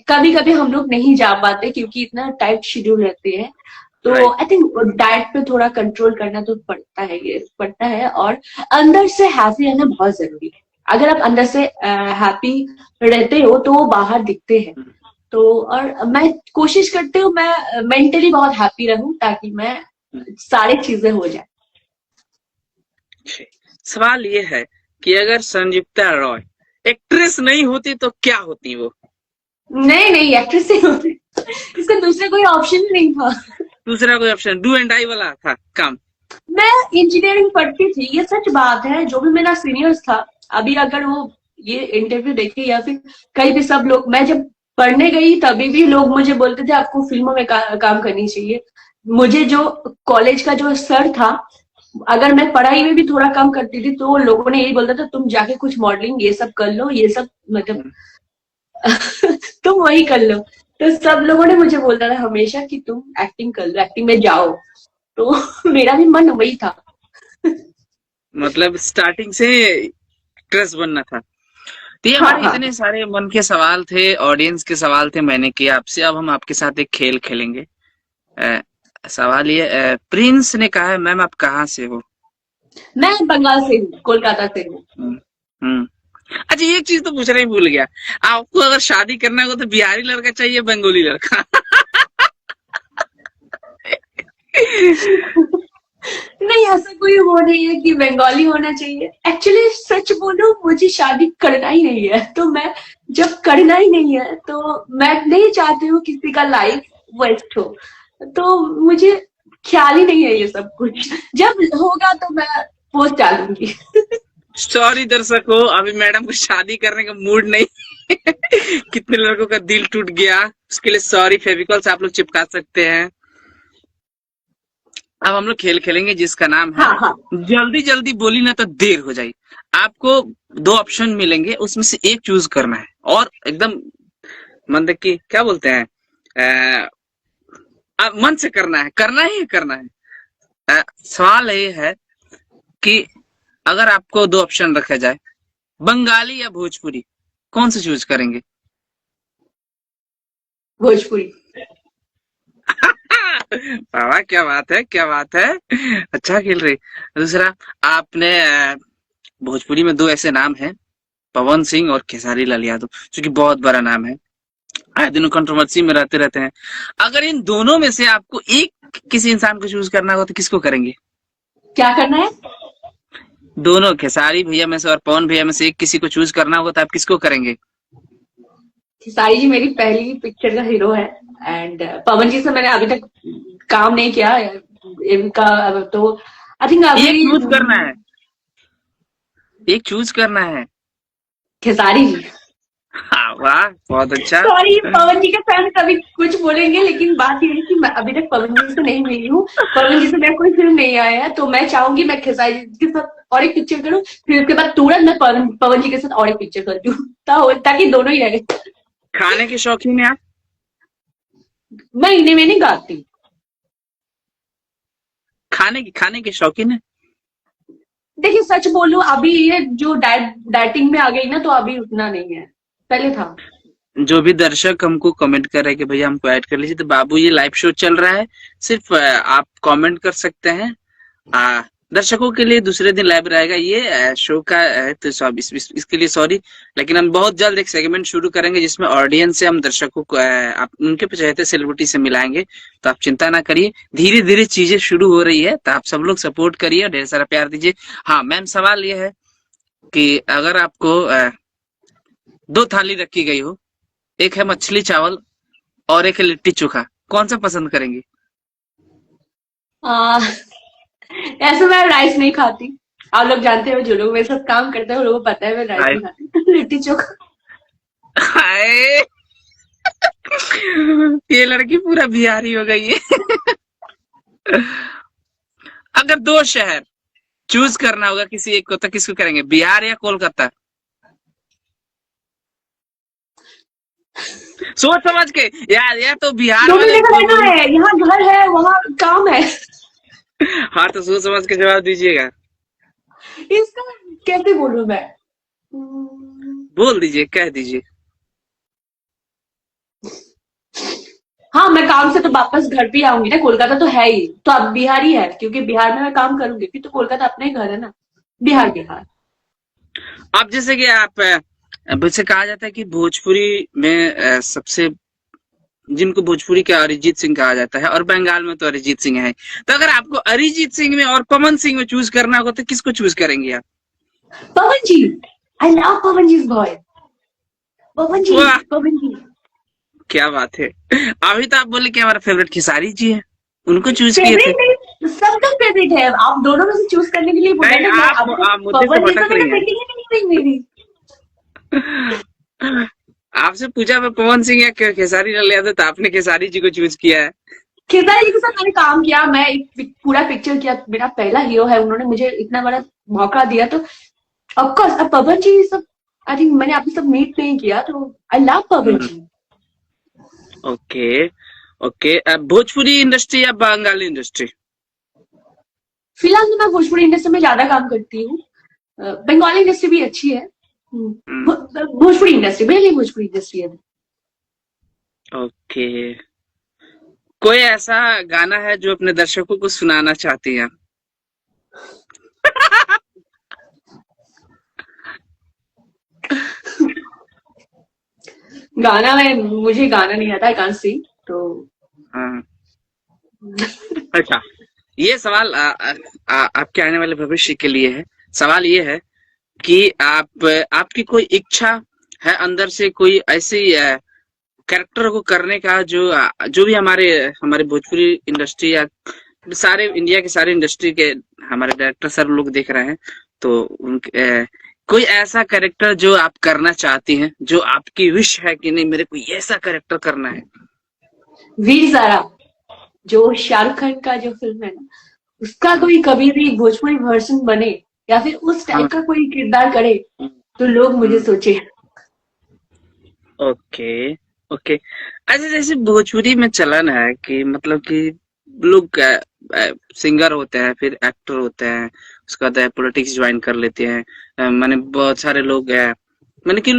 कभी कभी हम लोग नहीं जा पाते क्योंकि इतना टाइट शेड्यूल रहते हैं। तो राइट। आई थिंक डाइट पे थोड़ा कंट्रोल करना तो पड़ता है, और अंदर से हैप्पी रहना बहुत जरूरी है। अगर आप अंदर से हैप्पी रहते हो तो वो बाहर दिखते हैं। तो और मैं कोशिश करती हूँ मैं मेंटली बहुत हैप्पी रहूं, ताकि मैं सारी चीजें हो जाए। सवाल ये है कि अगर संयुक्ता रॉय एक्ट्रेस नहीं होती तो क्या होती वो? नहीं नहीं, एक्ट्रेस ही होती। इसका दूसरा कोई ऑप्शन ही नहीं था। दूसरा कोई ऑप्शन, डू एंड डाई वाला था काम। मैं इंजीनियरिंग पढ़ती थी, ये सच बात है। जो भी मेरा सीनियर्स था, अभी अगर वो ये इंटरव्यू देखे या फिर कहीं भी, सब लोग, मैं जब पढ़ने गई तभी भी लोग मुझे बोलते थे आपको फिल्मों में काम करनी चाहिए। मुझे जो कॉलेज का जो सर था, अगर मैं पढ़ाई में भी थोड़ा कम करती थी तो लोगों ने यही बोलता था तुम जाके कुछ मॉडलिंग ये सब कर लो, ये सब मतलब तुम वही कर लो। तो सब लोगों ने मुझे बोलता था हमेशा कि तुम एक्टिंग कर लो, एक्टिंग में जाओ। तो मेरा भी मन वही था। मतलब स्टार्टिंग से एक्ट्रेस बनना था। तो ये हाँ हमारे हाँ। इतने सारे मन के सवाल थे, ऑडियंस के सवाल थे, मैंने किया आपसे। अब हम आपके साथ एक खेल खेलेंगे। अ, सवाल ये, प्रिंस ने कहा है मैम आप कहाँ से हो? मैं बंगाल से हूँ, कोलकाता से हूँ। हम्म। हम्म। अच्छा, एक चीज तो पूछना ही भूल गया। आपको अगर शादी करना हो तो बिहारी लड़का चाहिए, बंगाली लड़का? नहीं, ऐसा कोई वो नहीं है कि बंगाली होना चाहिए। एक्चुअली सच बोलूं, मुझे शादी करना ही नहीं है। तो मैं, जब करना ही नहीं है तो मैं नहीं चाहती हूँ किसी का लाइफ वेस्ट हो। तो मुझे ख्याल ही नहीं है ये सब कुछ। जब होगा तो मैं पोस्ट डालूंगी। सॉरी दर्शकों, अभी मैडम को शादी करने का मूड नहीं। कितने लड़कों का दिल टूट गया, उसके लिए सॉरी। फेविकॉल से आप लोग चिपका सकते हैं। अब हम लोग खेल खेलेंगे जिसका नाम है हाँ हाँ। जल्दी जल्दी बोली ना तो देर हो जाए। आपको दो ऑप्शन मिलेंगे, उसमें से एक चूज करना है, और एकदम मतलब कि क्या बोलते हैं, मन से करना ही करना है। सवाल ये है कि अगर आपको दो ऑप्शन रखा जाए, बंगाली या भोजपुरी, कौन सा चूज करेंगे? भोजपुरी। वाह, क्या बात है, क्या बात है। अच्छा खेल रही। दूसरा, आपने भोजपुरी में दो ऐसे नाम हैं, पवन सिंह और खेसारी लाल यादव, जो कि बहुत बड़ा नाम है, आए दिनों कंट्रोवर्सी में रहते रहते हैं। अगर इन दोनों में से आपको एक किसी इंसान को चूज करना हो तो किसको करेंगे? क्या करना है? दोनों, खेसारी भैया में से और पवन भैया में से एक किसी को चूज करना होगा तो आप किसको करेंगे? खेसारी जी मेरी पहली पिक्चर का हीरो है, एंड पवन जी से मैंने अभी तक काम नहीं किया इनका। तो आई थिंक एक अभी चूज करना है, एक चूज करना है। खेसारी जी। हाँ, वाह, बहुत अच्छा। सॉरी, पवन जी के फैन कभी कुछ बोलेंगे, लेकिन बात ये है कि मैं अभी तक पवन जी से नहीं मिली हूँ। पवन जी से मेरा कोई फिल्म नहीं आया है, तो मैं चाहूंगी मैं खेसारी जी के साथ और एक पिक्चर करूँ, फिर उसके बाद तुरंत मैं पवन जी के साथ और एक पिक्चर कर दूँ, ताकि दोनों ही रहे। खाने के शौकीन हैं आप? मैं इन्हें में नहीं गाती। खाने के शौकीन है? देखिए सच बोलूं, अभी ये जो डाइटिंग में आ गई ना, तो अभी उतना नहीं है, पहले था। जो भी दर्शक हमको कमेंट कर रहे हैं कि भैया हमको ऐड कर लीजिए, तो बाबू ये लाइव शो चल रहा है, सिर्फ आप कमेंट कर सकते हैं। आ, दर्शकों के लिए दूसरे दिन लाइव रहेगा ये शो का तो सब इसके लिए सॉरी। लेकिन हम बहुत जल्द एक सेगमेंट शुरू करेंगे जिसमें ऑडियंस से हम दर्शकों को आप उनके चहेते सेलिब्रिटी से मिलाएंगे। तो आप चिंता ना करिए, धीरे धीरे चीजें शुरू हो रही है, तो आप सब लोग सपोर्ट करिए और ढेर सारा प्यार दीजिए। हाँ मैम, सवाल ये है कि अगर आपको 2 थाली रखी गई हो, एक है मछली चावल और एक है लिट्टी चोखा, कौन सा पसंद करेंगे? आ, ऐसे मैं राइस नहीं खाती। आप लोग जानते हो, जो लोग मेरे साथ काम करते हैं वो लोगों को पता है मैं राइस हाय नहीं खाती। लिट्टी चोखा। हाय, ये लड़की पूरा बिहारी हो गई है। अगर 2 शहर चूज करना होगा किसी एक को, तो किसको करेंगे, बिहार या कोलकाता? सोच समझ के यार, या तो बिहार दोनों वाले जगह रहना है, यहाँ घर है वहाँ काम है। हाँ तो सोच समझ के जवाब दीजिएगा। इसका कैसे बोलूं मैं? बोल दीजिए, कह दीजिए। हाँ, मैं काम से तो वापस घर पे आऊंगी ना, कोलकाता तो है ही, तो अब बिहार ही है, क्योंकि बिहार में मैं काम करूंगी, फिर तो कोलकाता अपना ही घर है ना। बिहार बिहार। अब जैसे कि आप वैसे कहा जाता है कि भोजपुरी में सबसे जिनको भोजपुरी का अरिजीत सिंह कहा जाता है, और बंगाल में तो अरिजीत सिंह है। तो अगर आपको अरिजीत सिंह में और पवन सिंह में चूज करना होगा, तो किसको चूज करेंगे आप? पवन जी, आई लव पवन जी बॉय। पवन जी, वाह, पवन जी क्या बात है। अभी तो आप बोले कि हमारा फेवरेट खेसारी जी है, उनको चूज किए थे। फेवरेट नहीं, सबका फेवरेट है। आप दोनों में से चूज करने के लिए बोला नहीं, ना, मैं आपको आप मुद्दे से पवन जी तो भटक मैंने रही हैं। मीटिंग ही नहीं हुई मेरी। आपसे पूछा मैं पवन सिंह या खेसारी लाल यादव, तो आपने खेसारी जी को चूज किया है। खेसारी जी के साथ मैंने काम किया, मैं एक पूरा पिक्चर किया, मेरा पहला हीरो है, उन्होंने मुझे इतना बड़ा मौका दिया, तो ऑफकोर्स। अब पवन जी सब, आई थिंक मैंने आपसे सब मीट नहीं किया, तो I love Pawan ji. Okay okay, Bhojpuri industry या बंगाली इंडस्ट्री? फिलहाल तो मैं भोजपुरी इंडस्ट्री में ज्यादा काम करती हूँ। बंगाली इंडस्ट्री भी अच्छी है। भोजपुरी इंडस्ट्री, मेरे लिए भोजपुरी इंडस्ट्री है। ओके, कोई ऐसा गाना है जो अपने दर्शकों को सुनाना चाहती हैं? गाना में मुझे गाना नहीं आता, आई कांट सिंग, तो हाँ, अच्छा, ये सवाल आपके आने वाले भविष्य के लिए है। सवाल ये है कि आपकी कोई इच्छा है अंदर से, कोई ऐसी कैरेक्टर को करने का जो भी हमारे हमारे भोजपुरी इंडस्ट्री या सारे इंडिया के सारे इंडस्ट्री के हमारे डायरेक्टर सर लोग देख रहे हैं, तो उनके कोई ऐसा कैरेक्टर जो आप करना चाहती हैं, जो आपकी विश है कि नहीं मेरे को ये ऐसा कैरेक्टर करना है? वीर ज़ारा, जो शाहरुख खान का जो फिल्म है ना, उसका कोई कभी भी भोजपुरी वर्जन बने, या फिर उस हाँ, टाइप का कोई किरदार करे, तो लोग मुझे सोचे। Okay okay. अच्छा, जैसे भोजपुरी में चलन है कि मतलब कि लोग सिंगर होते हैं, फिर एक्टर होते हैं, उसके बाद पॉलिटिक्स ज्वाइन कर लेते हैं। माने बहुत सारे लोग माने कि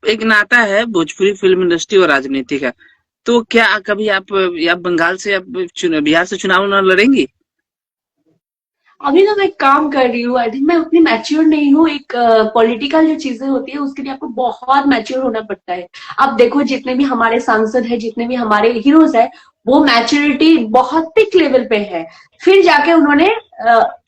एक नाता है भोजपुरी फिल्म इंडस्ट्री और राजनीति का। तो क्या कभी आप या बंगाल से, आप बिहार से चुनाव न लड़ेंगी? अभी तो मैं काम कर रही हूँ, आई थिंक मैं उतनी मैच्योर नहीं हूँ। एक पॉलिटिकल जो चीजें होती है, उसके लिए आपको बहुत मैच्योर होना पड़ता है। अब देखो, जितने भी हमारे सांसद है, जितने भी हमारे हीरोज है, वो मैच्योरिटी बहुत पिक लेवल पे है, फिर जाके उन्होंने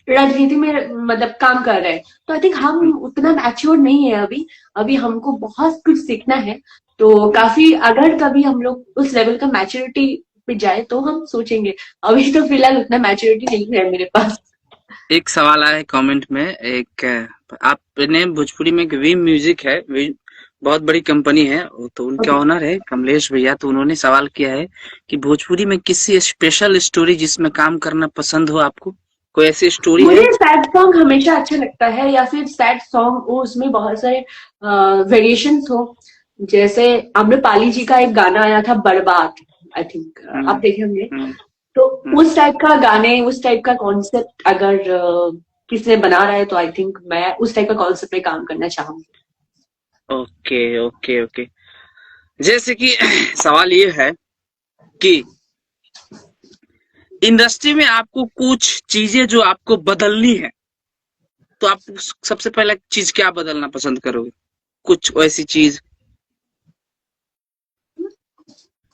राजनीति में मतलब काम कर रहे हैं। तो आई थिंक हम उतना मैच्योर नहीं है अभी। अभी हमको बहुत कुछ सीखना है, तो काफी अगर कभी हम लोग उस लेवल का मैच्योरिटी पे जाए तो हम सोचेंगे। अभी तो फिलहाल उतना मैच्योरिटी नहीं है मेरे पास। एक सवाल आया है कमेंट में, एक आपने भोजपुरी में एक वी म्यूजिक है, बहुत बड़ी कंपनी है, वो तो उनके ओके। ऑनर है कमलेश भैया। तो उन्होंने सवाल किया है कि भोजपुरी में किसी स्पेशल स्टोरी जिसमें काम करना पसंद हो आपको, कोई ऐसी स्टोरी है? मुझे सैड सॉन्ग हमेशा अच्छा लगता है, या फिर सैड सॉन्ग हो उसमें बहुत सारे वेरिएशंस हो। जैसे आम्रपाली जी का एक गाना आया था बर्बाद, आई थिंक आप हम्म। देखे होंगे। हम्म। तो हम्म। उस टाइप का गाने, उस टाइप का कॉन्सेप्ट अगर किसी ने बना रहा है तो आई थिंक मैं उस टाइप का कॉन्सेप्ट में काम करना चाहूंगी। Okay, okay, okay. जैसे कि सवाल ये है कि इंडस्ट्री में आपको कुछ चीजें जो आपको बदलनी है, तो आप सबसे पहले चीज क्या बदलना पसंद करोगे? कुछ ऐसी चीज।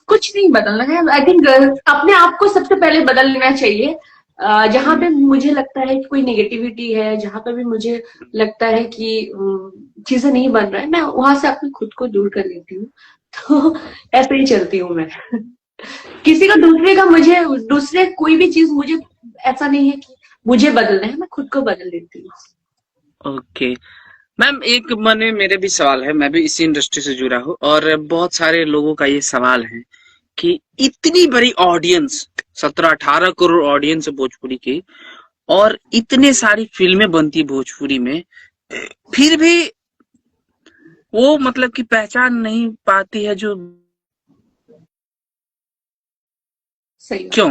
कुछ नहीं बदलना है, आई थिंक अपने आप को सबसे पहले बदल लेना चाहिए। जहां हम्म। पे मुझे लगता है कि कोई नेगेटिविटी है, जहां पे भी मुझे लगता है कि चीजें नहीं बन रहा है, मैं वहां से अपने खुद को दूर कर लेती हूँ। तो ऐसे ही चलती हूँ मैं। किसी का दूसरे का मुझे, दूसरे कोई भी चीज मुझे ऐसा नहीं है कि मुझे बदलना है, मैं खुद को बदल लेती हूँ। ओके। मैम, एक मन में मेरे भी सवाल है, मैं भी इसी इंडस्ट्री से जुड़ा हूँ और बहुत सारे लोगों का ये सवाल है कि इतनी बड़ी ऑडियंस, 17-18 करोड़ ऑडियंस है भोजपुरी की, और इतने सारी फिल्में बनती भोजपुरी में, फिर भी वो मतलब कि पहचान नहीं पाती है जो। सही बात। क्यों?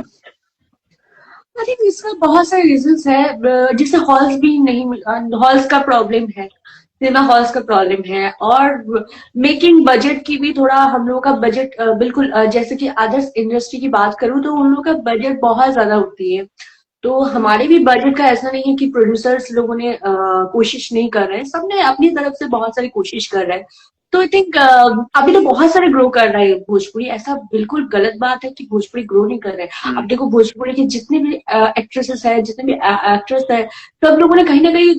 आई थिंक इसका बहुत सारे रीजंस है। जैसे हॉल्स भी नहीं मिल, हॉल्स का प्रॉब्लम है, सिनेमा हॉल्स का प्रॉब्लम है, और मेकिंग बजट की भी थोड़ा, हम लोगों का बजट बिल्कुल जैसे कि अदर्स इंडस्ट्री की बात करूं तो उन लोगों का बजट बहुत ज्यादा होती है। तो हमारे भी बजट का ऐसा नहीं है कि प्रोड्यूसर्स लोगों ने कोशिश नहीं कर रहे हैं, सबने अपनी तरफ से बहुत सारी कोशिश कर रहे हैं। तो आई थिंक अभी तो बहुत सारे ग्रो कर रहा है भोजपुरी, ऐसा बिल्कुल गलत बात है कि भोजपुरी ग्रो नहीं कर रहे हैं। अब हम्म। देखो भोजपुरी के जितने भी एक्ट्रेसेस है, जितने भी एक्ट्रेस है, सब लोगों ने कहीं ना कहीं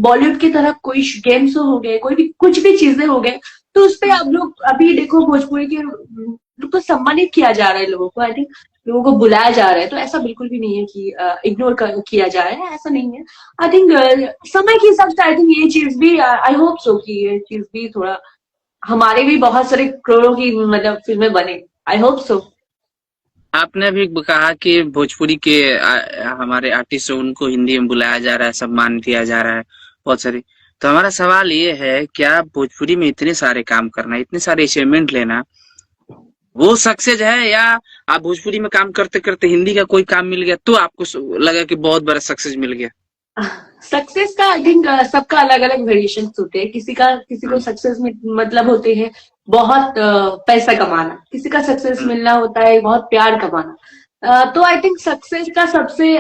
बॉलीवुड की तरफ कोई गेम शो हो गए, कोई भी कुछ भी चीजें हो गए, तो उस पे अब लोग अभी देखो भोजपुरी के लोग को सम्मानित किया जा रहा है, लोगों को आई थिंक लोगों को बुलाया जा रहा है। तो ऐसा बिल्कुल भी नहीं है कि इग्नोर किया जा रहा है, ऐसा नहीं है। आई थिंक समय के हिसाब से आई थिंक ये चीज भी, आई होप सो कि ये चीज भी थोड़ा, हमारे भी बहुत सारे करोड़ों की मतलब फिल्में बने, आई होप सो। आपने भी कहा कि भोजपुरी के हमारे आर्टिस्ट उनको हिंदी में बुलाया जा रहा है, सम्मान दिया जा रहा है बहुत सारी। तो हमारा सवाल ये है, क्या भोजपुरी में इतने सारे काम करना, इतने सारे अचीवमेंट लेना, वो सक्सेस है, या आप भोजपुरी में काम करते करते हिंदी का कोई काम मिल गया तो आपको लगा कि बहुत बड़ा सक्सेस मिल गया? सक्सेस का आई थिंक सबका अलग अलग वेरिएशन होते हैं। किसी को हम्म। सक्सेस में मतलब होते हैं बहुत पैसा कमाना, किसी का सक्सेस हम्म। मिलना होता है बहुत प्यार कमाना। तो आई थिंक सक्सेस का सबसे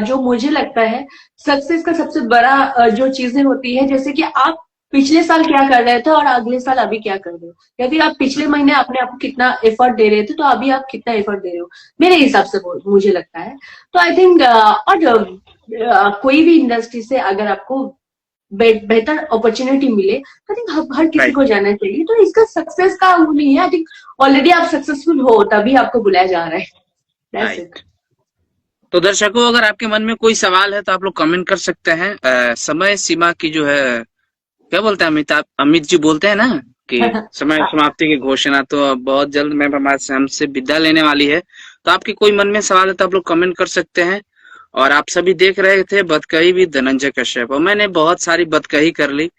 जो मुझे लगता है, सक्सेस का सबसे बड़ा जो चीजें होती है, जैसे कि आप पिछले साल क्या कर रहे थे और अगले साल अभी क्या कर रहे हो, या फिर आप पिछले महीने अपने आप को कितना एफर्ट दे रहे थे तो अभी आप कितना एफर्ट दे रहे हो, मेरे हिसाब से मुझे लगता है। तो आई थिंक और कोई भी इंडस्ट्री से अगर आपको बेहतर अपॉर्चुनिटी मिले तो आई थिंक हर किसी राइट। को जाना चाहिए। तो इसका सक्सेस का वो नहीं है, आई थिंक ऑलरेडी आप सक्सेसफुल हो तभी आपको बुलाया जा रहा है, दैट्स इट। राइट। तो दर्शकों, अगर आपके मन में कोई सवाल है तो आप लोग कमेंट कर सकते हैं। समय सीमा की जो है, क्या बोलते हैं अमिताभ, अमित जी बोलते हैं ना कि समय समाप्ति की घोषणा, तो अब बहुत जल्द मैं हमारे से हमसे विदा लेने वाली है। तो आपके कोई मन में सवाल है तो आप लोग कमेंट कर सकते हैं। और आप सभी देख रहे थे बतकही भी धनंजय कश्यप, और मैंने बहुत सारी बतकही कर ली,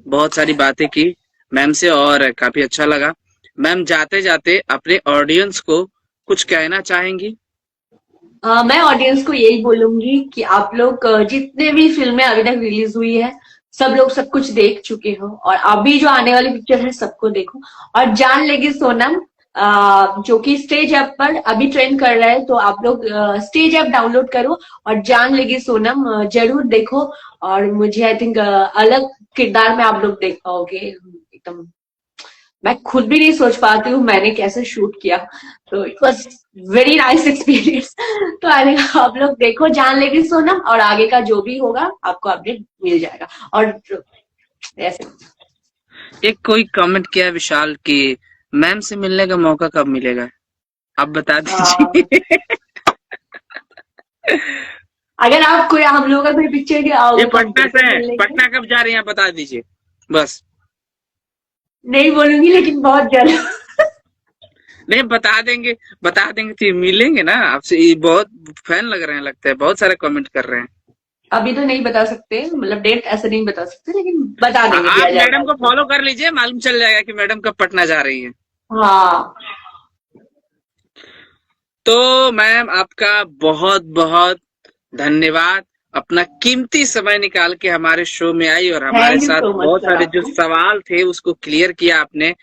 बहुत सारी बातें की मैम से, और काफी अच्छा लगा। मैम, जाते जाते अपने ऑडियंस को कुछ कहना चाहेंगी? मैं ऑडियंस को यही बोलूंगी कि आप लोग जितने भी फिल्में अभी तक रिलीज हुई है, सब लोग सब कुछ देख चुके हो, और अभी जो आने वाली पिक्चर है सबको देखो। और जान लेगी सोनम जो कि स्टेज ऐप पर अभी ट्रेंड कर रहा है, तो आप लोग स्टेज ऐप डाउनलोड करो और जान लेगी सोनम जरूर देखो। और मुझे आई थिंक अलग किरदार में आप लोग देख पाओगे एकदम। मैं खुद भी नहीं सोच पाती हूँ मैंने कैसे शूट किया, तो it was very nice experience. तो आई थिंक आप लोग देखो जान लेगी सोनम, और आगे का जो भी होगा आपको अपडेट मिल जाएगा। और ऐसे एक कोई कमेंट किया विशाल कि मैम से मिलने का मौका कब मिलेगा, आप बता दीजिए। अगर आप कोई हम लोगों का कोई पिक्चर के ये आओगे तो हम पटना से बिल्कुल है, मिल लेंगे। पटना कब जा रहे हैं आप बता दीजिए बस। नहीं बोलूंगी लेकिन बहुत जल्द। नहीं, बता देंगे तो मिलेंगे ना आपसे। ये बहुत फैन लग रहे हैं, लगता है बहुत सारे कमेंट कर रहे हैं। अभी तो नहीं बता सकते, मतलब डेट ऐसे नहीं बता सकते, लेकिन बता देंगे, आप दिया जाएगा मैडम को आपको। फॉलो कर लीजिए, मालूम चल जाएगा कि मैडम कब पटना जा रही है। हाँ। तो मैम आपका बहुत बहुत धन्यवाद, अपना कीमती समय निकाल के हमारे शो में आई और हमारे थैंक यू साथ सो मच बहुत सर सारे जो आपको। सवाल थे उसको क्लियर किया आपने।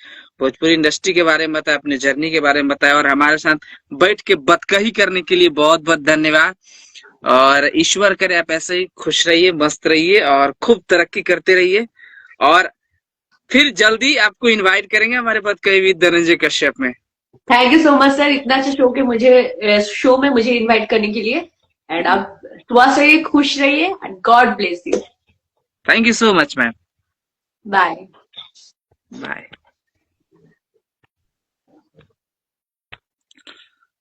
भोजपुरी इंडस्ट्री के बारे में बताया, अपने जर्नी के बारे में बताया, और हमारे साथ बैठ के बतकही करने के लिए बहुत बहुत धन्यवाद। और ईश्वर करे आप ऐसे ही खुश रहिए, मस्त रहिए और खूब तरक्की करते रहिए। और फिर जल्दी आपको इनवाइट करेंगे हमारे बतकही विद धनंजय कश्यप में। Thank you so much sir, इतना अच्छा शो में मुझे इनवाइट करने के लिए। एंड आप स्वस्थ रहिए, खुश रहिए, and God bless you. Thank you so much ma'am. Bye. Bye.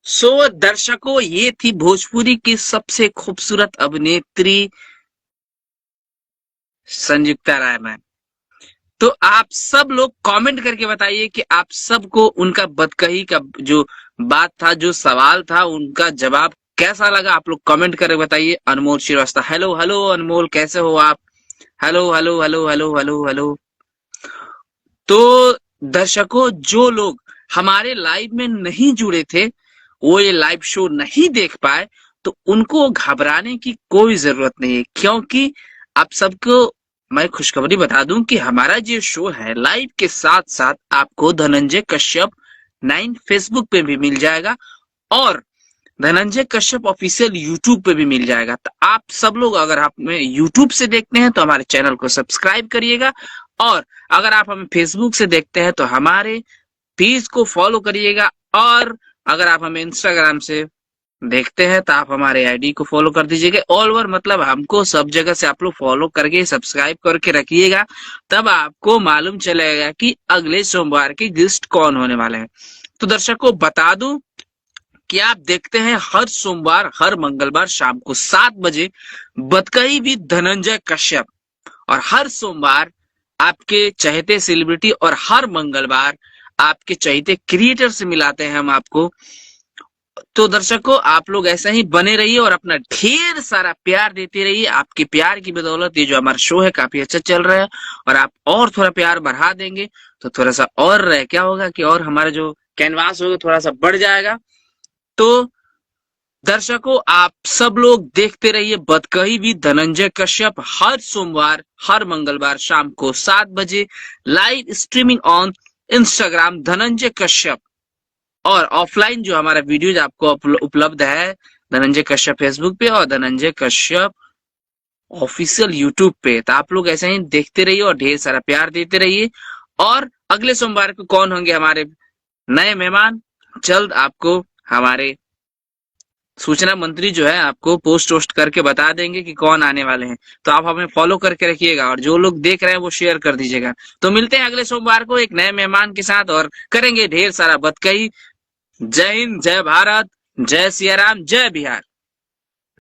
So दर्शकों, ये थी भोजपुरी की सबसे खूबसूरत अभिनेत्री संयुक्ता राय मैम। तो आप सब लोग कमेंट करके बताइए कि आप सबको उनका बतकही का जो बात था, जो सवाल था, उनका जवाब कैसा लगा। आप लोग कमेंट करके बताइए। अनमोल श्रीवास्तव, हेलो हेलो अनमोल, कैसे हो आप? Hello hello hello hello hello hello. तो दर्शकों, जो लोग हमारे लाइव में नहीं जुड़े थे, वो ये लाइव शो नहीं देख पाए, तो उनको घबराने की कोई जरूरत नहीं है, क्योंकि आप सबको मैं खुशखबरी बता दूं कि हमारा जो शो है लाइव के साथ साथ आपको धनंजय कश्यप 9 फेसबुक पे भी मिल जाएगा, और धनंजय कश्यप ऑफिशियल यूट्यूब पे भी मिल जाएगा। तो आप सब लोग अगर आप हमें यूट्यूब से देखते हैं तो हमारे चैनल को सब्सक्राइब करिएगा, और अगर आप हमें फेसबुक से देखते हैं तो हमारे पेज को फॉलो करिएगा, और अगर आप हमें इंस्टाग्राम से देखते हैं तो आप हमारे आईडी को फॉलो कर दीजिएगा। ऑल ओवर मतलब हमको सब जगह से आप लोग फॉलो करके सब्सक्राइब करके रखिएगा, तब आपको मालूम चलेगा कि अगले सोमवार के गेस्ट कौन होने वाले हैं। तो दर्शकों बता दूं कि आप देखते हैं हर सोमवार हर मंगलवार शाम को 7 बजे बतकही भी धनंजय कश्यप, और हर सोमवार आपके चहेते सेलिब्रिटी, और हर मंगलवार आपके चहेते क्रिएटर से मिलाते हैं हम आपको। तो दर्शकों, आप लोग ऐसा ही बने रहिए और अपना ढेर सारा प्यार देते रहिए। आपके प्यार की बदौलत ये जो हमारा शो है काफी अच्छा चल रहा है, और आप और थोड़ा प्यार बढ़ा देंगे तो थोड़ा सा और क्या होगा कि और हमारा जो कैनवास होगा थोड़ा सा बढ़ जाएगा। तो दर्शकों, आप सब लोग देखते रहिए बतकही भी धनंजय कश्यप, हर सोमवार हर मंगलवार शाम को 7 बजे live streaming on Instagram Dhananjay Kashyap, और ऑफलाइन जो हमारा वीडियोज आपको उपलब्ध है धनंजय कश्यप फेसबुक पे और धनंजय कश्यप ऑफिशियल यूट्यूब पे। तो आप लोग ऐसे ही देखते रहिए और ढेर सारा प्यार देते रहिए। और अगले सोमवार को कौन होंगे हमारे नए मेहमान, जल्द आपको हमारे सूचना मंत्री जो है आपको पोस्ट वोस्ट करके बता देंगे कि कौन आने वाले हैं। तो आप हमें फॉलो करके रखिएगा, और जो लोग देख रहे हैं वो शेयर कर दीजिएगा। तो मिलते हैं अगले सोमवार को एक नए मेहमान के साथ, और करेंगे ढेर सारा बतकही। जय हिंद, जय भारत, जय सिया राम, जय बिहार।